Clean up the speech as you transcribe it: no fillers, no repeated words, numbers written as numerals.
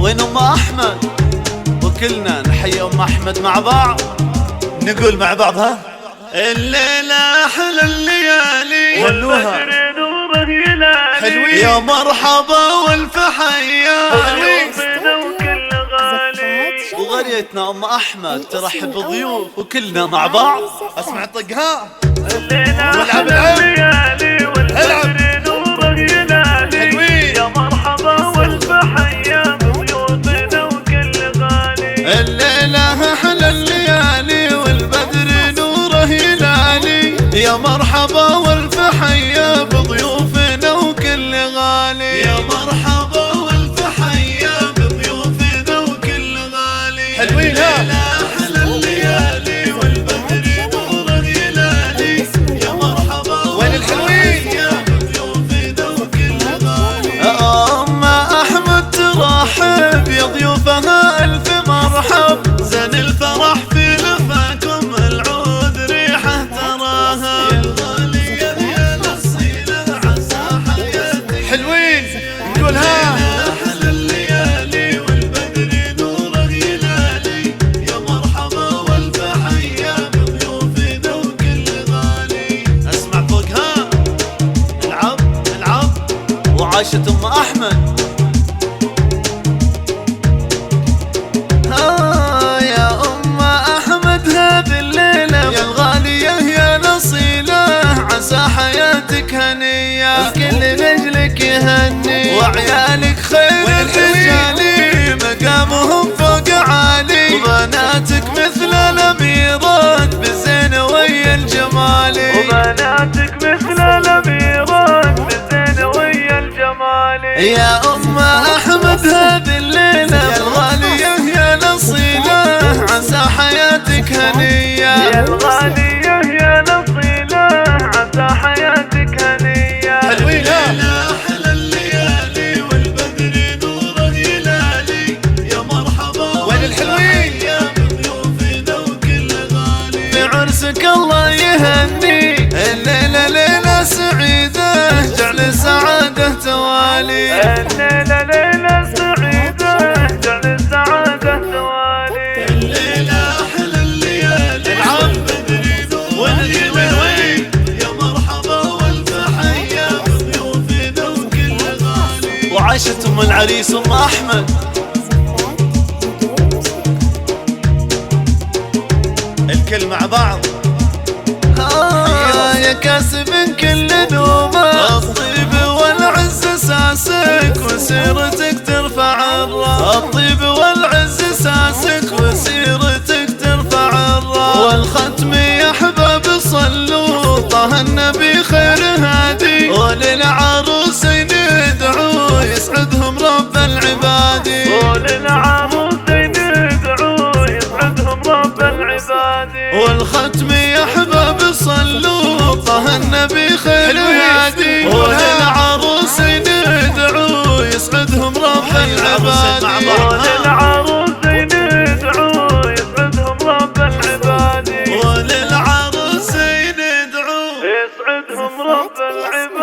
وين ام احمد؟ وكلنا نحيي ام احمد مع بعض، نقول مع بعض ها. الليلة احلى الليالي والنوها حلوين يا مرحبا والف حيا حلوين وغريتنا ام احمد ترحب بضيوف وكلنا مع بعض. اسمع طقها والعب العب حلوين يا مرحبا والف حيا بضيوفنا وكل غالي. الليلة احلى الليالي والبدر نوره هلالي، يا مرحبا والف حيا بضيوفنا وكل غالي. يا مرحبا والف حيا بضيوفنا وكل غالي. حلوين ها احلى الليالي والبدر نوره هلالي، يا مرحبا وين الحلوين يا بضيوفنا وكل غالي. ام احمد ترحب يا ضيوفها الف مرحب، زين الفرح في لفاكم العود ريحه تراها، يا الغالية يا الاصيلة عسى حياتك. حلوين نقول ها احلى الليالي والبدر نوره هلالي، يا مرحبا والف حيا بضيوفنا وكل غالي. اسمع فوقها العب العب وعاشت ام احمد. يا ام احمد هذه الليله يا الغاليه يا الاصيله، عسى حياتك هنيه الكل لاجلك يهني، وعيالك خير الرجالي مقامهم فوق عالي، وبناتك مثل الاميرات بالزين ويا الجمالي، وبناتك مثل الاميرات بالزين ويا الجمالي. يا ام احمد هذه الليله يا الغاليه يا الاصيله، عسى حياتك هنيه يا الغالية يا الاصيلة عسى حياتك هنية. حلوين ها احلى الليالي والبدر نوره هلالي، يا مرحبا وين الحلوين يا بضيوفنا وكل غالي. بعرسك الله يهني الليله ليله سعيده، جعل سعاده توالي. الليلة ليلة سعيدة جعل السعادة توالي. الليله احلى الليالي والبدر نوره هلالي، يا مرحبا والف حيا بضيوفنا وكل غالي. وعاشت ام العريس ام احمد. الكل مع بعض. يا كاسب كل نومه، الطيب والعز ساسك وسيرتك ترفع الراس، الطيب والعز ساسك وسيرتك ترفع الراس، والختم يا احباب صلوا طه النبي خير هادي، وللعروسين ادعوا يسعدهم رب العباد، وللعروسين ادعوا يسعدهم رب العباد، والختم يا احباب صلوا طه النبي خير هادي، وللعروسين ادعوا يسعدهم رب العباد، وللعروسين ادعوا يسعدهم رب العباد، وللعروسين ادعوا يسعدهم رب العباد.